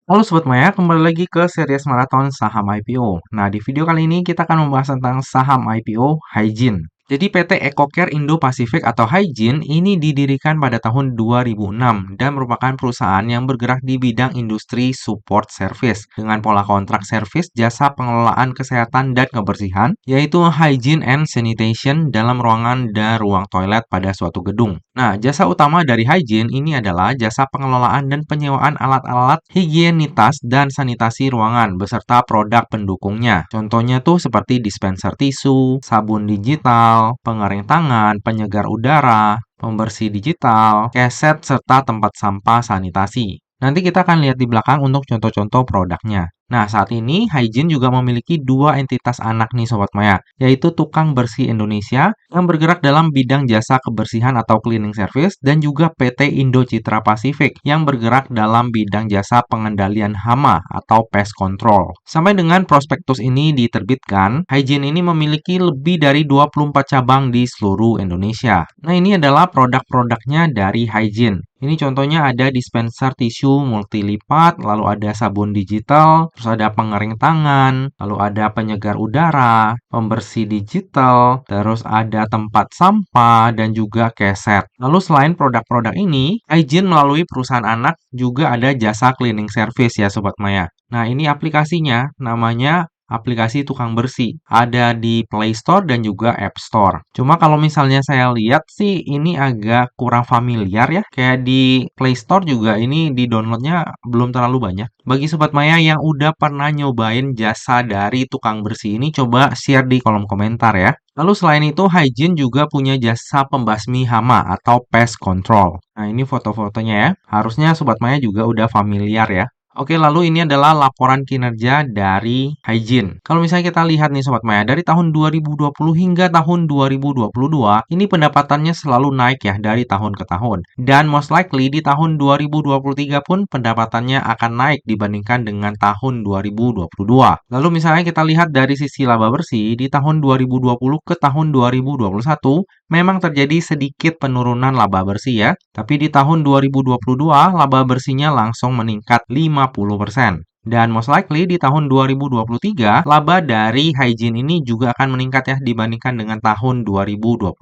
Halo Sobat Maya, kembali lagi ke series maraton saham IPO. Nah, di video kali ini kita akan membahas tentang saham IPO Hygiene. Jadi PT EcoCare Indo-Pasifik atau Hygiene ini didirikan pada tahun 2006 dan merupakan perusahaan yang bergerak di bidang industri support service dengan pola kontrak servis jasa pengelolaan kesehatan dan kebersihan, yaitu hygiene and sanitation dalam ruangan dan ruang toilet pada suatu gedung. Nah, jasa utama dari Hygiene ini adalah jasa pengelolaan dan penyewaan alat-alat higienitas dan sanitasi ruangan beserta produk pendukungnya. Contohnya tuh seperti dispenser tisu, sabun digital, pengering tangan, penyegar udara, pembersih digital, keset, serta tempat sampah sanitasi. Nanti kita akan lihat di belakang untuk contoh-contoh produknya. Nah, saat ini Hygiene juga memiliki dua entitas anak nih Sobat Maya, yaitu Tukang Bersih Indonesia yang bergerak dalam bidang jasa kebersihan atau cleaning service dan juga PT Indo Citra Pasifik yang bergerak dalam bidang jasa pengendalian hama atau pest control. Sampai dengan prospektus ini diterbitkan, Hygiene ini memiliki lebih dari 24 cabang di seluruh Indonesia. Nah, ini adalah produk-produknya dari Hygiene. Ini contohnya ada dispenser tisu multilipat, lalu ada sabun digital, terus ada pengering tangan, lalu ada penyegar udara, pembersih digital, terus ada tempat sampah, dan juga keset. Lalu selain produk-produk ini, Hygiene melalui perusahaan anak juga ada jasa cleaning service ya Sobat Maya. Nah, ini aplikasinya namanya aplikasi tukang bersih. Ada di Play Store dan juga App Store. Cuma kalau misalnya saya lihat sih ini agak kurang familiar ya. Kayak di Play Store juga ini di downloadnya belum terlalu banyak. Bagi Sobat Maya yang udah pernah nyobain jasa dari tukang bersih ini, coba share di kolom komentar ya. Lalu selain itu, Hygiene juga punya jasa pembasmi hama atau pest control. Nah, ini foto-fotonya ya. Harusnya Sobat Maya juga udah familiar ya. Oke, lalu ini adalah laporan kinerja dari Hygiene. Kalau misalnya kita lihat nih Sobat Maya, dari tahun 2020 hingga tahun 2022, ini pendapatannya selalu naik ya dari tahun ke tahun. Dan most likely di tahun 2023 pun pendapatannya akan naik dibandingkan dengan tahun 2022. Lalu misalnya kita lihat dari sisi laba bersih, di tahun 2020 ke tahun 2021, memang terjadi sedikit penurunan laba bersih ya. Tapi di tahun 2022, laba bersihnya langsung meningkat 50%. Dan most likely di tahun 2023, laba dari Hygiene ini juga akan meningkat ya dibandingkan dengan tahun 2022.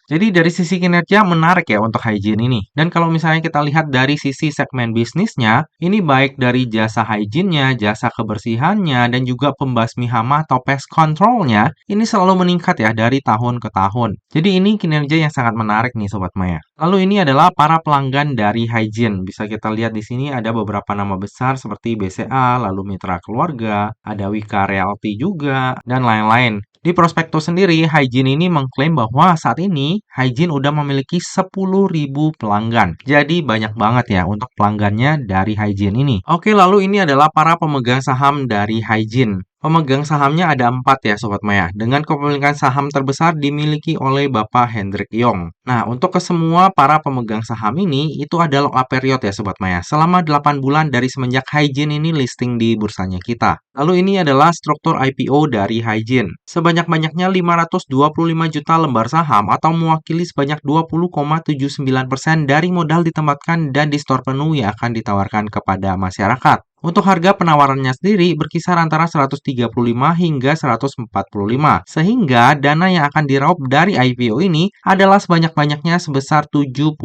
Jadi dari sisi kinerja menarik ya untuk Hygiene ini. Dan kalau misalnya kita lihat dari sisi segmen bisnisnya, ini baik dari jasa hygiene-nya, jasa kebersihannya, dan juga pembasmi hama atau pest control-nya, ini selalu meningkat ya dari tahun ke tahun. Jadi ini kinerja yang sangat menarik nih Sobat Maya. Lalu ini adalah para pelanggan dari Hygiene. Bisa kita lihat di sini ada beberapa nama besar seperti BCA, lalu Mitra Keluarga, ada Wika Realty juga, dan lain-lain. Di prospektus sendiri, Hygiene ini mengklaim bahwa saat ini Hygiene udah memiliki 10.000 pelanggan. Jadi banyak banget ya untuk pelanggannya dari Hygiene ini. Oke, lalu ini adalah para pemegang saham dari Hygiene. Pemegang sahamnya ada 4 ya Sobat Maya, dengan kepemilikan saham terbesar dimiliki oleh Bapak Hendrik Yong. Nah, untuk kesemua para pemegang saham ini, itu ada lock-up period ya Sobat Maya, selama 8 bulan dari semenjak Hygiene ini listing di bursanya kita. Lalu ini adalah struktur IPO dari Hygiene. Sebanyak-banyaknya 525 juta lembar saham atau mewakili sebanyak 20,79% dari modal ditempatkan dan di store penuh yang akan ditawarkan kepada masyarakat. Untuk harga penawarannya sendiri berkisar antara 135 hingga 145, sehingga dana yang akan diraup dari IPO ini adalah sebanyak-banyaknya sebesar 76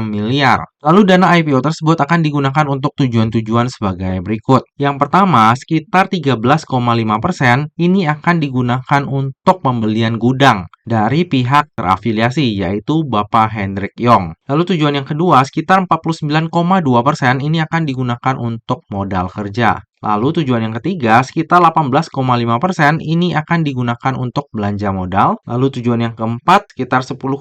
miliar. Lalu dana IPO tersebut akan digunakan untuk tujuan-tujuan sebagai berikut. Yang pertama, sekitar 13,5% ini akan digunakan untuk pembelian gudang dari pihak terafiliasi, yaitu Bapak Hendrik Yong. Lalu tujuan yang kedua, sekitar 49,2% ini akan digunakan untuk modal kerja. Lalu tujuan yang ketiga, sekitar 18,5% ini akan digunakan untuk belanja modal. Lalu tujuan yang keempat, sekitar 10,8%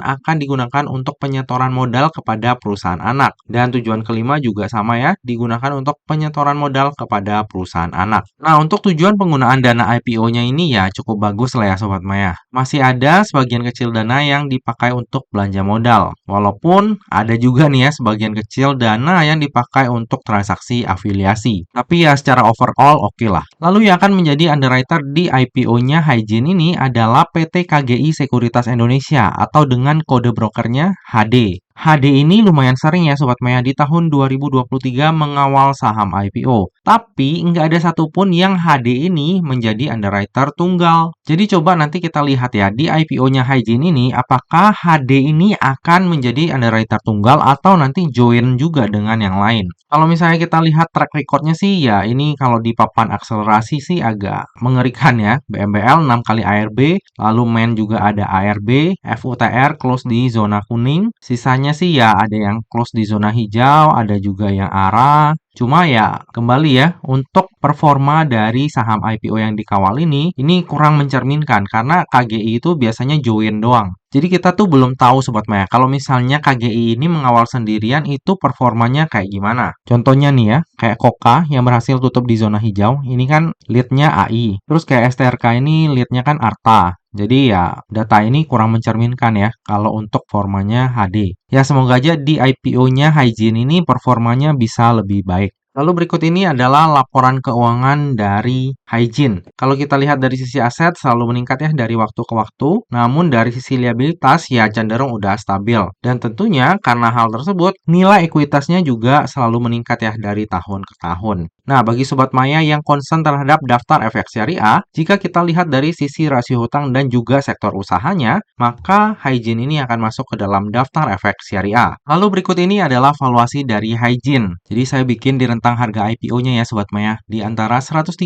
akan digunakan untuk penyetoran modal kepada perusahaan anak. Dan tujuan kelima juga sama ya, digunakan untuk penyetoran modal kepada perusahaan anak. Nah, untuk tujuan penggunaan dana IPO-nya ini ya cukup bagus lah ya Sobat Maya. Masih ada sebagian kecil dana yang dipakai untuk belanja modal. Walaupun ada juga nih ya sebagian kecil dana yang dipakai untuk transaksi afiliasi. Tapi ya secara overall oke lah. Lalu yang akan menjadi underwriter di IPO-nya Hygiene ini adalah PT KGI Sekuritas Indonesia atau dengan kode brokernya HD. HD ini lumayan sering ya Sobat Maya di tahun 2023 mengawal saham IPO. Tapi nggak ada satupun yang HD ini menjadi underwriter tunggal. Jadi coba nanti kita lihat ya di IPO-nya Hygiene ini apakah HD ini akan menjadi underwriter tunggal atau nanti join juga dengan yang lain. Kalau misalnya kita lihat track record-nya sih ya ini kalau di papan akselerasi sih agak mengerikan ya. BMBL 6 kali ARB, lalu MEN juga ada ARB, FUTR close di zona kuning. Sisanya sih ya ada yang close di zona hijau, ada juga yang arah. Cuma ya kembali ya untuk performa dari saham IPO yang dikawal ini kurang mencerminkan karena KGI itu biasanya join doang. Jadi kita tuh belum tahu Sobat Maya kalau misalnya KGI ini mengawal sendirian itu performanya kayak gimana. Contohnya nih ya, kayak Koka yang berhasil tutup di zona hijau, ini kan leadnya AI. Terus kayak STRK ini leadnya kan Arta. Jadi ya data ini kurang mencerminkan ya kalau untuk formanya HD. Ya semoga aja di IPO-nya Hygiene ini performanya bisa lebih baik. Lalu berikut ini adalah laporan keuangan dari Hygiene. Kalau kita lihat dari sisi aset selalu meningkat ya dari waktu ke waktu, namun dari sisi liabilitas ya cenderung udah stabil. Dan tentunya karena hal tersebut, nilai ekuitasnya juga selalu meningkat ya dari tahun ke tahun. Nah, bagi Sobat Maya yang concern terhadap daftar efek syariah, jika kita lihat dari sisi rasio hutang dan juga sektor usahanya, maka Hygiene ini akan masuk ke dalam daftar efek syariah. Lalu berikut ini adalah valuasi dari Hygiene. Jadi saya bikin di rentang harga IPO-nya ya Sobat Maya, di antara 135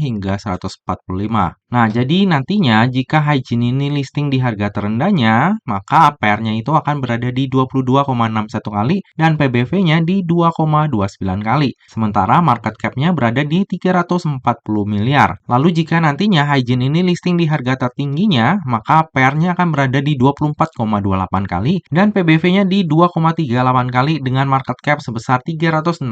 hingga 145. Nah, jadi nantinya jika Hygiene ini listing di harga terendahnya, maka APR-nya itu akan berada di 22,61 kali dan PBV-nya di 2,29 kali. Sementara market cap-nya berada di 340 miliar. Lalu jika nantinya Hygiene ini listing di harga tertingginya, maka APR-nya akan berada di 24,28 kali dan PBV-nya di 2,38 kali dengan market cap sebesar 366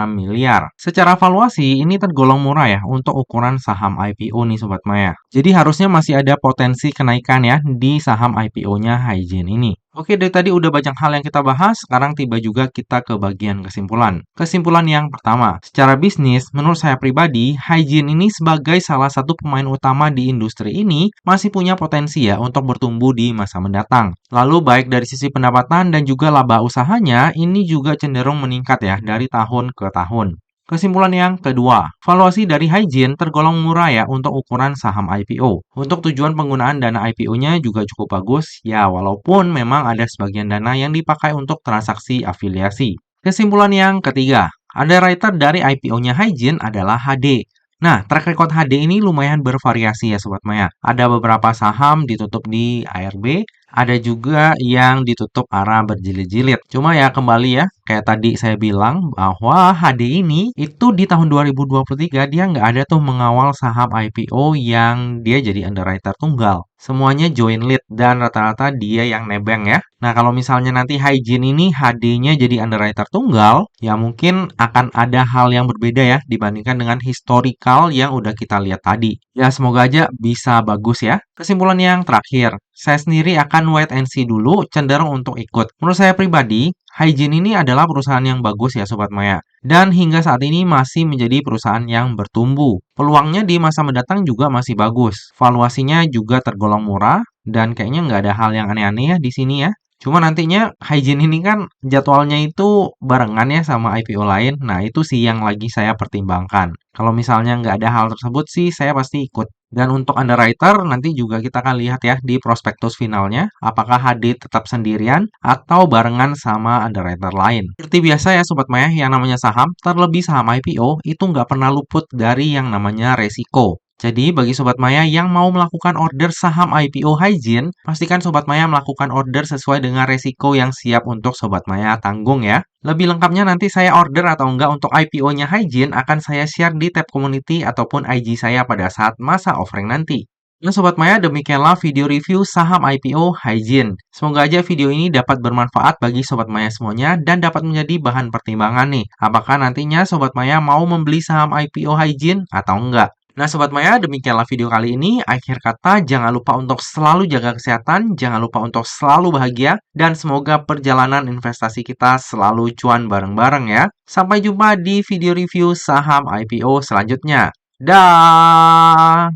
miliar. Secara valuasi ini tergolong murah ya untuk ukuran saham IPO nih Sobat Maya. Jadi harusnya masih ada potensi kenaikan ya di saham IPO-nya Hygiene ini. Oke, dari tadi udah banyak hal yang kita bahas, sekarang tiba juga kita ke bagian kesimpulan. Kesimpulan yang pertama, secara bisnis, menurut saya pribadi, Hygiene ini sebagai salah satu pemain utama di industri ini masih punya potensi ya untuk bertumbuh di masa mendatang. Lalu baik dari sisi pendapatan dan juga laba usahanya, ini juga cenderung meningkat ya dari tahun ke tahun. Kesimpulan yang kedua, valuasi dari Hygiene tergolong murah ya untuk ukuran saham IPO. Untuk tujuan penggunaan dana IPO-nya juga cukup bagus, ya walaupun memang ada sebagian dana yang dipakai untuk transaksi afiliasi. Kesimpulan yang ketiga, underwriter dari IPO-nya Hygiene adalah HD. Nah, track record HD ini lumayan bervariasi ya Sobat Maya. Ada beberapa saham ditutup di ARB, ada juga yang ditutup arah berjilid-jilid. Cuma ya kembali ya, kayak tadi saya bilang bahwa HD ini itu di tahun 2023 dia nggak ada tuh mengawal saham IPO yang dia jadi underwriter tunggal. Semuanya join lead dan rata-rata dia yang nebeng ya. Nah, kalau misalnya nanti Hygiene ini HD-nya jadi underwriter tunggal, ya mungkin akan ada hal yang berbeda ya dibandingkan dengan historical yang udah kita lihat tadi. Ya, semoga aja bisa bagus ya. Kesimpulan yang terakhir, saya sendiri akan wait and see dulu, cenderung untuk ikut. Menurut saya pribadi, Hygiene ini adalah perusahaan yang bagus ya Sobat Maya. Dan hingga saat ini masih menjadi perusahaan yang bertumbuh. Peluangnya di masa mendatang juga masih bagus. Valuasinya juga tergolong murah dan kayaknya nggak ada hal yang aneh-aneh ya di sini ya. Cuma nantinya Hygiene ini kan jadwalnya itu barengan ya sama IPO lain. Nah itu sih yang lagi saya pertimbangkan. Kalau misalnya nggak ada hal tersebut sih saya pasti ikut. Dan untuk underwriter nanti juga kita akan lihat ya di prospektus finalnya apakah HD tetap sendirian atau barengan sama underwriter lain. Seperti biasa ya Sobat Maya yang namanya saham, terlebih saham IPO itu nggak pernah luput dari yang namanya resiko. Jadi bagi Sobat Maya yang mau melakukan order saham IPO Hygiene, pastikan Sobat Maya melakukan order sesuai dengan resiko yang siap untuk Sobat Maya tanggung ya. Lebih lengkapnya nanti saya order atau enggak untuk IPO-nya Hygiene akan saya share di tab community ataupun IG saya pada saat masa offering nanti. Nah Sobat Maya, demikianlah video review saham IPO Hygiene. Semoga aja video ini dapat bermanfaat bagi Sobat Maya semuanya dan dapat menjadi bahan pertimbangan nih. Apakah nantinya Sobat Maya mau membeli saham IPO Hygiene atau enggak? Nah Sobat Maya, demikianlah video kali ini. Akhir kata, jangan lupa untuk selalu jaga kesehatan, jangan lupa untuk selalu bahagia, dan semoga perjalanan investasi kita selalu cuan bareng-bareng ya. Sampai jumpa di video review saham IPO selanjutnya. Dah.